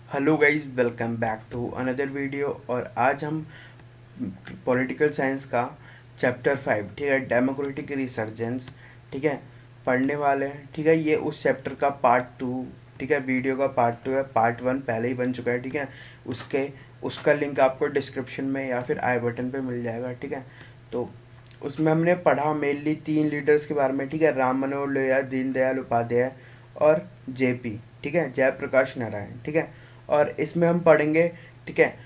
Hello guys, welcome back to another video. और आज हम पॉलिटिकल साइंस का चैप्टर 5, ठीक है, डेमोक्रेटिक रिसर्जेंस, ठीक है, पढ़ने वाले हैं। ठीक है, ये उस चैप्टर का पार्ट 2, ठीक है, वीडियो का पार्ट 2 है। पार्ट 1 पहले ही बन चुका है, ठीक है। उसके उसका लिंक आपको डिस्क्रिप्शन में या फिर आई बटन पे मिल जाएगा, ठीक है। तो उसमें हमने पढ़ा मेनली 3 लीडर्स के बारे में, ठीक है, राम मनोहर लोहिया, दीनदयाल उपाध्याय और जेपी, ठीक है, जयप्रकाश नारायण, ठीक है। और इसमें हम पढ़ेंगे, ठीक है,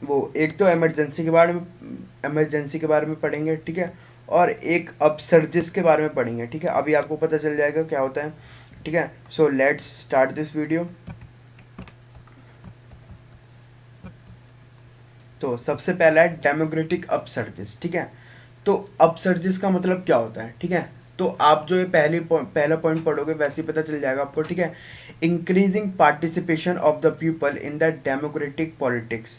वो एक तो इमरजेंसी के बारे में पढ़ेंगे, ठीक है। और एक अपसर्जिस के बारे में पढ़ेंगे, ठीक है। अभी आपको पता चल जाएगा क्या होता है, ठीक है। So let's start this video. तो सबसे पहला है डेमोक्रेटिक अपसर्जिस, ठीक है। तो अपसर्जिस का मतलब क्या होता है, ठीक है। तो आप जो ये पहला पॉइंट पढ़ोगे वैसे ही पता चल जाएगा आपको, ठीक है। Increasing participation of the people in the democratic politics,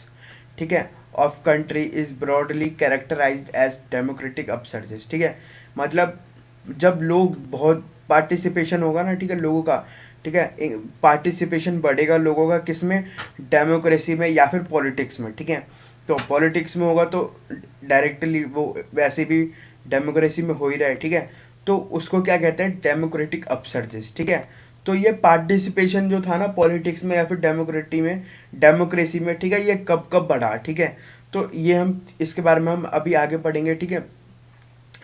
ठीक है, of country is broadly characterised as democratic upsurges, ठीक है। मतलब जब लोग बहुत पार्टिसिपेशन होगा ना, ठीक है, लोगों का, ठीक है, पार्टिसिपेशन बढ़ेगा लोगों का किसमें, डेमोक्रेसी में या फिर पॉलिटिक्स में, ठीक है। तो पॉलिटिक्स में होगा तो डायरेक्टली वो वैसे भी डेमोक्रेसी में हो ही रहा है, ठीक है। तो उसको क्या कहते हैं, डेमोक्रेटिक अपसर्जिस, ठीक है। तो ये पार्टिसिपेशन जो था ना पॉलिटिक्स में या फिर डेमोक्रेसी में, ठीक है, ये कब कब बढ़ा, ठीक है। तो ये हम इसके बारे में हम अभी आगे पढ़ेंगे, ठीक है।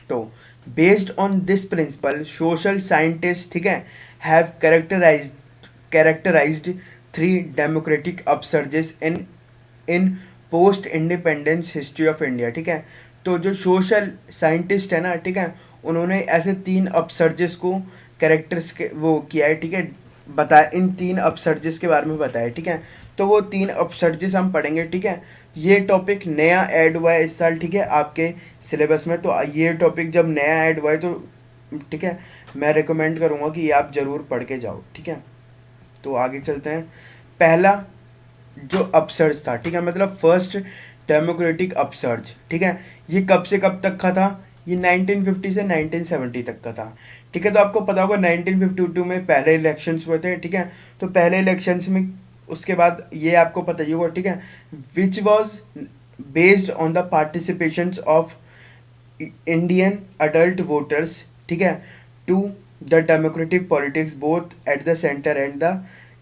तो based on this principle social scientist, ठीक है, have characterized 3 democratic upsurges in post independence history of India, ठीक है। तो जो सोशल साइंटिस्ट है ना, ठीक है, उन्होंने ऐसे 3 अपसर्जेस को कैरेक्टर्स के वो किया है, ठीक है, बताया, इन 3 अपसर्जेस के बारे में बताया, ठीक है। तो वो 3 अपसर्जेस हम पढ़ेंगे, ठीक है। ये टॉपिक नया ऐड हुआ है इस साल, ठीक है, आपके सिलेबस में। तो ये टॉपिक जब नया ऐड हुआ है तो, ठीक है, मैं रिकमेंड करूँगा कि ये आप ज़रूर पढ़ के जाओ, ठीक है। तो आगे चलते हैं। पहला जो अपसर्ज था, ठीक है, मतलब फर्स्ट डेमोक्रेटिक अपसर्ज, ठीक है, ये कब से कब तक का था, ये 1950 से 1970 तक का था, ठीक है। तो आपको पता होगा 1952 में पहले इलेक्शंस हुए थे, ठीक है। तो पहले इलेक्शंस में उसके बाद ये आपको पता ही होगा, ठीक है, which was based on the participation of Indian adult voters, ठीक है, to the democratic politics both at the centre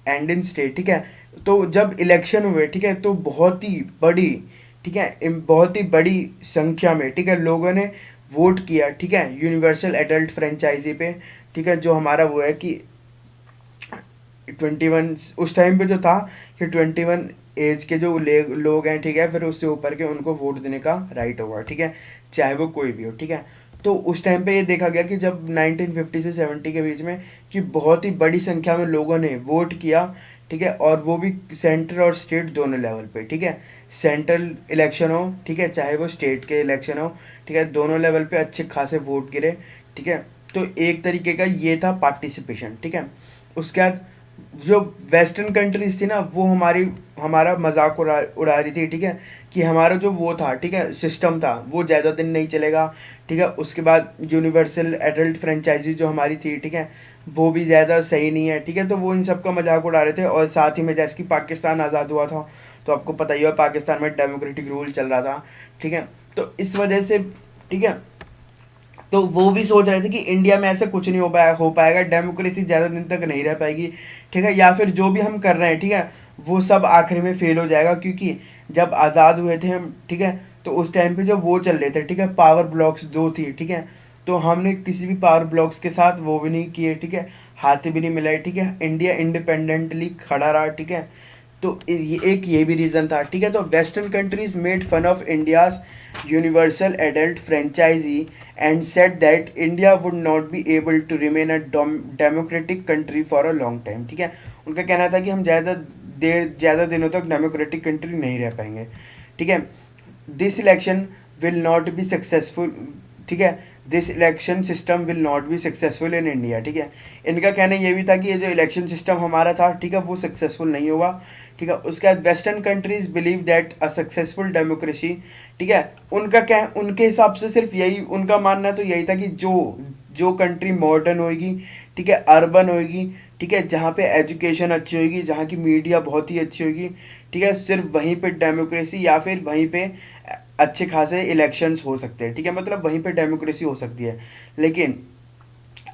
and in state, ठीक है। तो जब इलेक्शन हुए, ठीक है, तो बहुत ही बड़ी, ठीक है, बहुत ही बड़ी संख्या में, ठीक है, लोगों ने वोट किया, ठीक है, यूनिवर्सल एडल्ट फ्रेंचाइजी पे, ठीक है, जो हमारा वो है कि 21 उस टाइम पे जो था कि 21 एज के जो लोग हैं, ठीक है, फिर उससे ऊपर के उनको वोट देने का राइट होगा, ठीक है, चाहे वो कोई भी हो, ठीक है। तो उस टाइम पे ये देखा गया कि जब 1950 से 70 के बीच में कि बहुत ही बड़ी संख्या में लोगों ने वोट किया, ठीक है, और वो भी सेंटर और स्टेट दोनों लेवल पे, ठीक है। सेंट्रल इलेक्शन हो, ठीक है, चाहे वो स्टेट के इलेक्शन हो, ठीक है, दोनों लेवल पे अच्छे खासे वोट गिरे, ठीक है। तो एक तरीके का ये था पार्टिसिपेशन, ठीक है। उसके बाद जो वेस्टर्न कंट्रीज थी ना, वो हमारा मजाक उड़ा रही थी, ठीक है, कि हमारा जो वो था, ठीक है, सिस्टम था, वो ज़्यादा दिन नहीं चलेगा, ठीक है। उसके बाद यूनिवर्सल एडल्ट फ्रेंचाइजी जो हमारी थी, ठीक है, वो भी ज़्यादा सही नहीं है, ठीक है। तो वो इन सब का मजाक उड़ा रहे थे। और साथ ही में जैसे कि पाकिस्तान आज़ाद हुआ था, तो आपको पता ही है पाकिस्तान में डेमोक्रेटिक रूल चल रहा था, ठीक है। तो इस वजह से, ठीक है, तो वो भी सोच रहे थे कि इंडिया में ऐसा कुछ नहीं हो पाएगा, डेमोक्रेसी ज़्यादा दिन तक नहीं रह पाएगी, ठीक है, या फिर जो भी हम कर रहे हैं, ठीक है, वो सब आखिरी में फेल हो जाएगा। क्योंकि जब आज़ाद हुए थे हम, ठीक है, तो उस टाइम पे जो वो चल रहे थे, ठीक है, पावर ब्लॉक्स 2 थी, ठीक है। तो हमने किसी भी पावर ब्लॉक्स के साथ वो भी नहीं किए, ठीक है, हाथ भी नहीं मिलाए, ठीक है, इंडिया इंडिपेंडेंटली खड़ा रहा, ठीक है। तो ये भी रीज़न था, ठीक है। तो western countries made fun of India's universal adult franchise and said that India would not be able to remain a democratic country for a long time, ठीक है। उनका कहना था कि हम ज़्यादा दिनों तक डेमोक्रेटिक कंट्री नहीं रह पाएंगे, ठीक है। This election will not be successful, ठीक है, this election system will not be successful in India, ठीक है। इनका कहना ये भी था कि ये जो इलेक्शन सिस्टम हमारा था, ठीक है, वो सक्सेसफुल नहीं होगा, ठीक है। उसके बाद western countries believe that a successful democracy, ठीक है, उनका क्या, उनके हिसाब से सिर्फ यही उनका मानना तो यही था कि जो जो कंट्री मॉडर्न होएगी, ठीक है, अर्बन होएगी, ठीक है, जहाँ पे एजुकेशन अच्छी होगी, जहाँ की मीडिया बहुत ही अच्छी होगी, ठीक है, सिर्फ वहीं पे डेमोक्रेसी या फिर वहीं पे अच्छे खासे इलेक्शंस हो सकते हैं, ठीक है, मतलब वहीं पे डेमोक्रेसी हो सकती है। लेकिन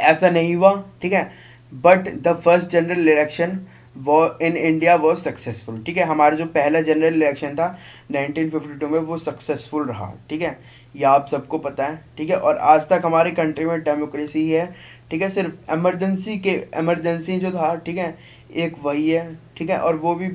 ऐसा नहीं हुआ, ठीक है। But the first general election वो इन इंडिया वॉज सक्सेसफुल, ठीक है, हमारा जो पहला जनरल इलेक्शन था 1952 में वो सक्सेसफुल रहा, ठीक है, ये आप सबको पता है, ठीक है। और आज तक हमारे कंट्री में डेमोक्रेसी है, ठीक है, सिर्फ इमरजेंसी जो था, ठीक है, एक वही है, ठीक है, और वो भी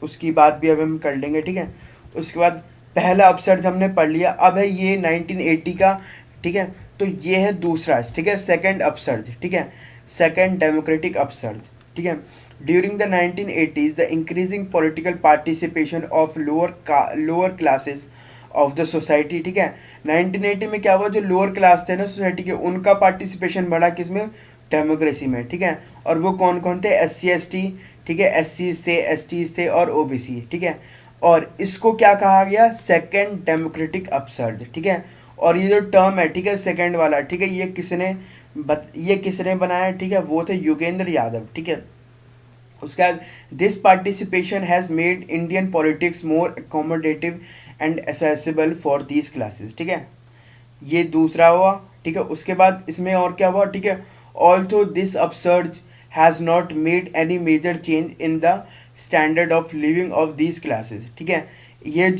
उसकी बात भी अब हम कर लेंगे, ठीक है। उसके बाद पहला अपसर्ज हमने पढ़ लिया, अब है ये 1980 का, ठीक है। तो ये है दूसरा, ठीक है, सेकंड अपसर्ज, ठीक है, सेकंड डेमोक्रेटिक अपसर्ज, ठीक है। During the 1980s the increasing political participation of lower classes of the society, ठीक है। 1980 में क्या हुआ, जो लोअर क्लास थे ना सोसाइटी के, उनका पार्टिसिपेशन बढ़ा किसमें, डेमोक्रेसी में, ठीक है। और वो कौन कौन थे, SC ST, ठीक है, SCs थे, STs थे और OBC, ठीक है। और इसको क्या कहा गया, सेकंड डेमोक्रेटिक अपसर्ज, ठीक है। और ये जो टर्म है, ठीक है, सेकंड वाला, ठीक है, ये किसने बनाया, ठीक है, वो थे योगेंद्र यादव, ठीक है। उसके बाद this participation has made Indian politics more accommodative and accessible for these classes, ठीक है, ये दूसरा हुआ, ठीक है। उसके बाद इसमें और क्या हुआ, ठीक है, also this upsurge has not made any major change in the standard of living of these classes, ठीक है। ये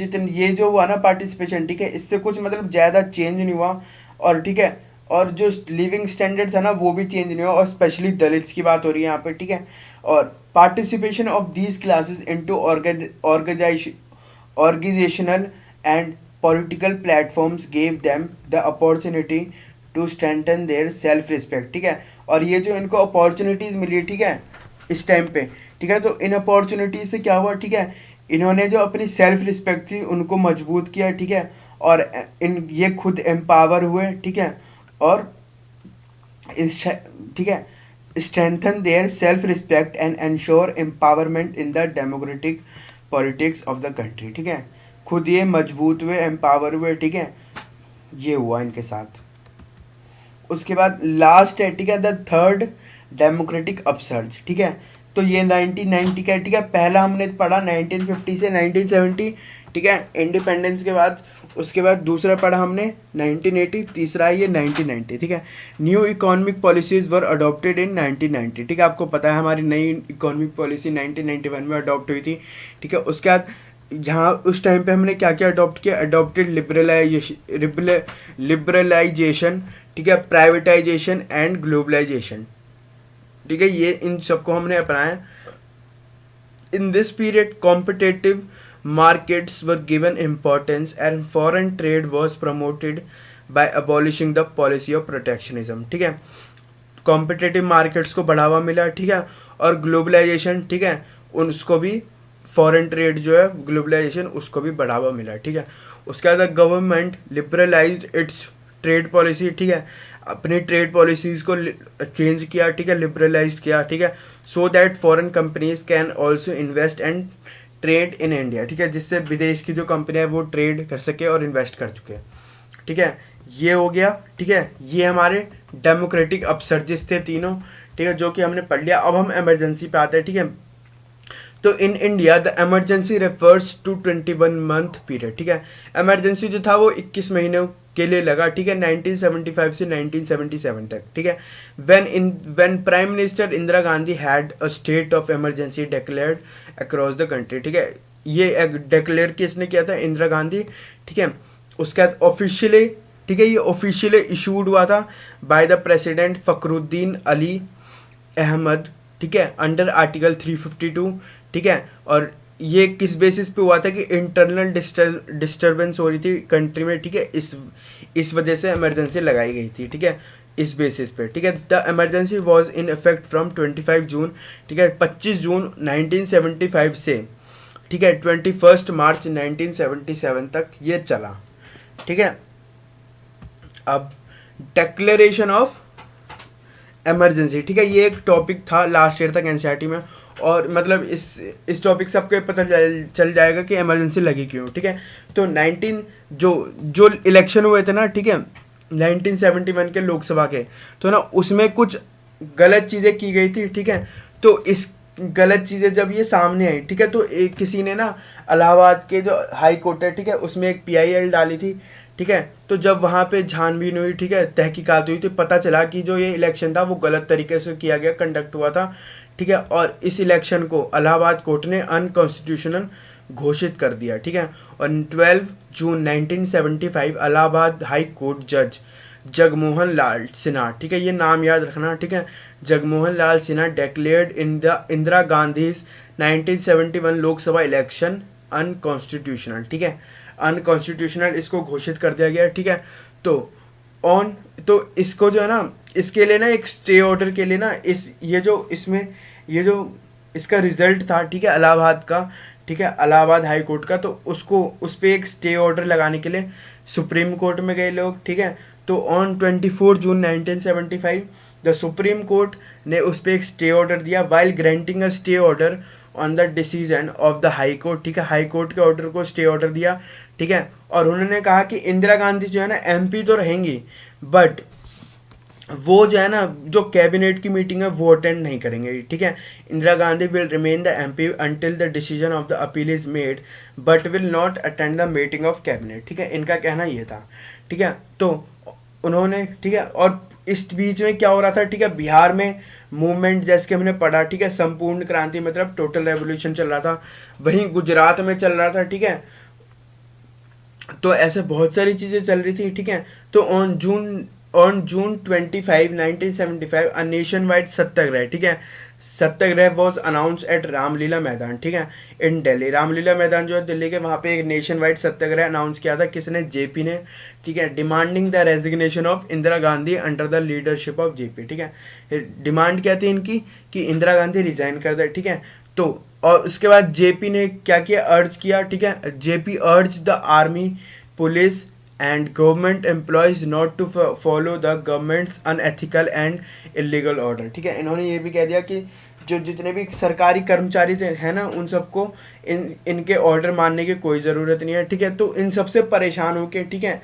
जो हुआ ना पार्टिसिपेशन, ठीक है, इससे कुछ मतलब ज़्यादा चेंज नहीं हुआ, और ठीक है, और जो लिविंग स्टैंडर्ड था ना वो भी चेंज नहीं हुआ, और स्पेशली दलित्स की बात हो रही है यहाँ पे, ठीक है। और participation of these classes into organizational and political platforms gave them the opportunity to strengthen their self respect, ठीक है। और ये जो इनको अपॉर्चुनिटीज़ मिली, ठीक है, इस टाइम पे, ठीक है, तो इन अपॉर्चुनिटीज से क्या हुआ, ठीक है, इन्होंने जो अपनी सेल्फ रिस्पेक्ट थी उनको मजबूत किया, ठीक है, और ये खुद एम्पावर हुए, ठीक है, और ठीक है, strengthen their self respect and ensure empowerment in the democratic politics of the country, ठीक है, खुद ये मजबूत हुए, एम्पावर हुए, ठीक है, ये हुआ इनके साथ। उसके बाद लास्ट है, ठीक है, द थर्ड डेमोक्रेटिक अपसर्ज, ठीक है। तो ये 1990 का, ठीक है, पहला हमने पढ़ा 1950 से 1970, ठीक है, इंडिपेंडेंस के बाद। उसके बाद दूसरा पढ़ा हमने 1980, तीसरा है ये 1990, ठीक है। New economic policies were adopted in 1990, ठीक है, आपको पता है हमारी नई इकोनॉमिक पॉलिसी 1991 में अडॉप्ट हुई थी, ठीक है। उसके बाद यहाँ उस टाइम पे हमने क्या क्या अडॉप्ट किया, अडॉप्टेड लिबरलाइजेशन, ठीक है, प्राइवेटाइजेशन एंड ग्लोबलाइजेशन, ठीक है, ये इन सबको हमने अपनाया। In this period competitive markets were given importance and foreign trade was promoted by abolishing the policy of protectionism, ठीक है, कॉम्पिटेटिव मार्केट्स को बढ़ावा मिला, ठीक है, और ग्लोबलाइजेशन, ठीक है, उसको भी फॉरेन ट्रेड जो है ग्लोबलाइजेशन उसको भी बढ़ावा मिला, ठीक है। उसके बाद government liberalised it's trade policy, ठीक है, अपनी ट्रेड पॉलिसीज को चेंज किया, ठीक है, लिबरलाइज किया, ठीक है, so that foreign companies can also invest and trade in India, ठीक है, जिससे विदेश की जो कंपनी है वो ट्रेड कर सके और इन्वेस्ट कर चुके, ठीक है, ये हो गया, ठीक है, ये हमारे डेमोक्रेटिक अपसर्जिस थे तीनों, ठीक है, जो कि हमने पढ़ लिया। अब हम इमरजेंसी पे आते हैं, ठीक है। तो in India the emergency refers to 21 month period, ठीक है, इमरजेंसी जो था वो 21 महीनों के लिए लगा, ठीक है, 1975 से 1977 तक, ठीक है। When prime minister Indira Gandhi had a state of emergency declared across the country, ठीक है, ये डिक्लेयर किसने किया था, इंदिरा गांधी, ठीक है। उसके बाद ऑफिशियली, ठीक है, ये ऑफिशियली इशूड हुआ था by the president Fakhruddin Ali Ahmed, ठीक है, अंडर आर्टिकल 352, ठीक है। और ये किस बेसिस पे हुआ था कि इंटरनल डिस्टर्बेंस हो रही थी कंट्री में, ठीक है, इस वजह से इमरजेंसी लगाई गई थी, ठीक है, इस बेसिस पे, ठीक है। The emergency was in effect from 25 June, ठीक है, 25 जून 1975 से, ठीक है, 21 मार्च 1977 तक ये चला, ठीक है। अब डिक्लेरेशन ऑफ इमरजेंसी, ठीक है, ये एक टॉपिक था लास्ट ईयर तक एनसीईआरटी में, और मतलब इस टॉपिक से आपको पता चल जाएगा कि इमरजेंसी लगी क्यों, ठीक है। तो 19 जो इलेक्शन हुए थे ना, ठीक है, 1971 के लोकसभा के, तो ना उसमें कुछ गलत चीज़ें की गई थी, ठीक है। तो इस गलत चीज़ें जब ये सामने आई, ठीक है, तो एक किसी ने ना इलाहाबाद के जो हाई कोर्ट है, ठीक है, उसमें एक PIL डाली थी, ठीक है। तो जब वहाँ पे छानबीन हुई, ठीक है, तहकीकात हुई, तो पता चला कि जो ये इलेक्शन था वो गलत तरीके से किया गया, कंडक्ट हुआ था, ठीक है। और इस इलेक्शन को इलाहाबाद कोर्ट ने अनकॉन्स्टिट्यूशनल घोषित कर दिया, ठीक है। और 12 जून 1975 इलाहाबाद हाई कोर्ट जज जगमोहन लाल सिन्हा, ठीक है, ये नाम याद रखना, ठीक है, Jagmohan Lal Sinha declared in the Indira Gandhi 1971 Lok Sabha election unconstitutional, ठीक है, अनकॉन्स्टिट्यूशनल इसको घोषित कर दिया गया, ठीक है। तो ऑन तो इसको जो है ना, इसके लिए ना एक स्टे ऑर्डर के लिए ना, इस ये जो इसमें ये जो इसका रिजल्ट था, ठीक है, इलाहाबाद का, ठीक है, इलाहाबाद हाई कोर्ट का, तो उसको उस पर एक स्टे ऑर्डर लगाने के लिए सुप्रीम कोर्ट में गए लोग, ठीक है। तो on 24 June 1975 the supreme court ने उस पर एक स्टे ऑर्डर दिया, while granting a stay order on the decision of the high court, ठीक है, हाई कोर्ट के ऑर्डर को स्टे ऑर्डर दिया, ठीक है। और उन्होंने कहा कि इंदिरा गांधी जो है ना MP तो रहेंगी, बट वो जो है ना, जो कैबिनेट की मीटिंग है वो अटेंड नहीं करेंगे, ठीक है। Indira Gandhi will remain the MP until the decision of the appeal is made but will not attend the meeting of cabinet, ठीक है, इनका कहना ये था, ठीक है। तो उन्होंने, ठीक है, और इस बीच में क्या हो रहा था, ठीक है, बिहार में मूवमेंट जैसे कि हमने पढ़ा, ठीक है, संपूर्ण क्रांति मतलब टोटल रेवोल्यूशन चल रहा था, वहीं गुजरात में चल रहा था, ठीक है। तो ऐसे बहुत सारी चीज़ें चल रही थी, ठीक है। तो on June 25 1975 a nationwide satyagraha, ठीक है, satyagraha was announce at Ramlila Maidan, ठीक है, इन दिल्ली। रामलीला मैदान जो है दिल्ली के, वहाँ पे एक नेशन वाइड सत्याग्रह अनाउंस किया था, किसने, JP ने, ठीक है, demanding the resignation of Indira Gandhi under the leadership of JP, ठीक है। डिमांड क्या थी इनकी कि इंदिरा गांधी रिजाइन कर दे, ठीक है। तो और उसके बाद JP ने क्या किया, अर्ज किया, ठीक है, JP urge the army, police and government employees not to follow the government's unethical and illegal order, ठीक है। इन्होंने ये भी कह दिया कि जो जितने भी सरकारी कर्मचारी थे, है ना, उन सबको इनके ऑर्डर मानने की कोई ज़रूरत नहीं है, ठीक है। तो इन सबसे परेशान होके, ठीक है,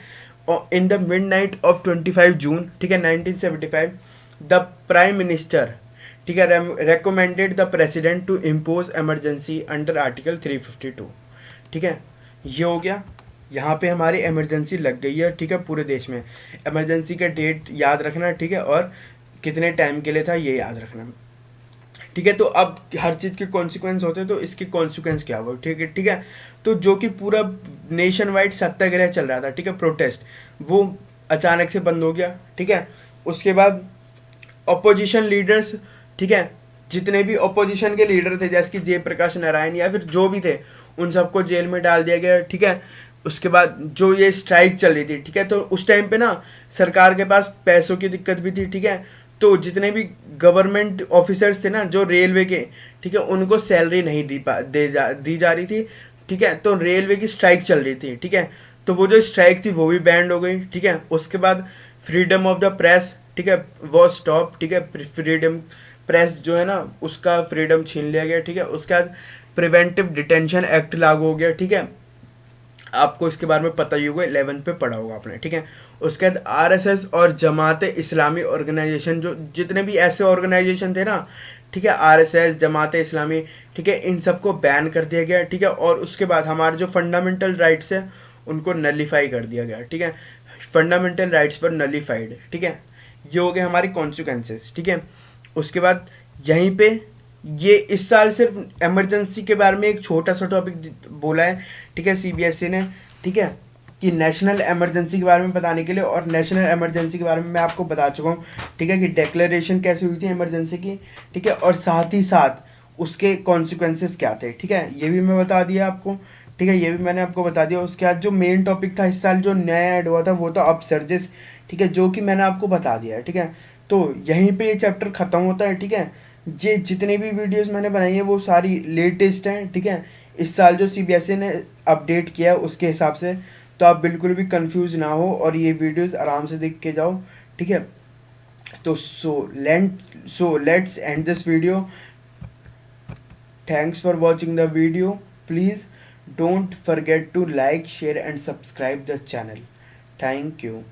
in the midnight of 25 June, ठीक है, 1975 द प्राइम मिनिस्टर, ठीक है, recommended the president to impose emergency under article 352, ठीक है। ये हो गया, यहाँ पे हमारी इमरजेंसी लग गई है, ठीक है, पूरे देश में। इमरजेंसी का डेट याद रखना, ठीक है, और कितने टाइम के लिए था ये याद रखना, ठीक है। तो अब हर चीज़ के कॉन्सिक्वेंस होते हैं, तो इसके कॉन्सिक्वेंस क्या हुआ, ठीक है, ठीक है। तो जो कि पूरा नेशन वाइड सत्याग्रह चल रहा था, ठीक है, प्रोटेस्ट, वो अचानक से बंद हो गया, ठीक है। उसके बाद अपोजिशन लीडर्स, ठीक है, जितने भी अपोजिशन के लीडर थे जैसे कि जयप्रकाश नारायण या फिर जो भी थे, उन सबको जेल में डाल दिया गया, ठीक है। उसके बाद जो ये स्ट्राइक चल रही थी, ठीक है, तो उस टाइम पे ना सरकार के पास पैसों की दिक्कत भी थी, ठीक है। तो जितने भी गवर्नमेंट ऑफिसर्स थे ना, जो रेलवे के, ठीक है, उनको सैलरी नहीं दी जा रही थी, ठीक है। तो रेलवे की स्ट्राइक चल रही थी, ठीक है। तो वो जो स्ट्राइक थी वो भी बैंड हो गई, ठीक है। उसके बाद फ्रीडम ऑफ द प्रेस, ठीक है, वो स्टॉप, ठीक है, फ्रीडम प्रेस जो है ना उसका फ्रीडम छीन लिया गया, ठीक है। उसके बाद प्रिवेंटिव डिटेंशन एक्ट लागू हो गया, ठीक है, आपको इसके बारे में पता ही होगा, 11th पे पढ़ा होगा आपने, ठीक है। उसके बाद RSS और जमात इस्लामी ऑर्गेनाइजेशन, जो जितने भी ऐसे ऑर्गेनाइजेशन थे ना, ठीक है, RSS, जमात इस्लामी, ठीक है, इन सबको बैन कर दिया गया, ठीक है। और उसके बाद हमारे जो फंडामेंटल राइट्स है उनको नलीफाई कर दिया गया, ठीक है, फंडामेंटल राइट्स पर नलीफाइड, ठीक है। ये हो गए हमारे कॉन्सिक्वेंसेस, ठीक है। उसके बाद यहीं पे ये इस साल सिर्फ इमरजेंसी के बारे में एक छोटा सा टॉपिक बोला है, ठीक है, CBSE ने, ठीक है, कि नेशनल इमरजेंसी के बारे में बताने के लिए। और नेशनल इमरजेंसी के बारे में मैं आपको बता चुका हूँ, ठीक है, कि डिक्लेरेशन कैसे हुई थी इमरजेंसी की, ठीक है, और साथ ही साथ उसके कॉन्सिक्वेंसेस क्या थे, ठीक है, ये भी मैं बता दिया आपको, ठीक है, ये भी मैंने आपको बता दिया। उसके बाद जो मेन टॉपिक था इस साल जो नया ऐड हुआ था वो था अपसर्जेस, ठीक है, जो कि मैंने आपको बता दिया है, ठीक है। तो यहीं पे ये चैप्टर ख़त्म होता है, ठीक है। ये जितने भी वीडियोस मैंने बनाई है वो सारी लेटेस्ट हैं, ठीक है, इस साल जो CBSE ने अपडेट किया है उसके हिसाब से। तो आप बिल्कुल भी कंफ्यूज ना हो और ये वीडियोस आराम से देख के जाओ, ठीक है। तो so let's end this video. Thanks for watching the video. Please don't forget to like, share and subscribe the channel. Thank you.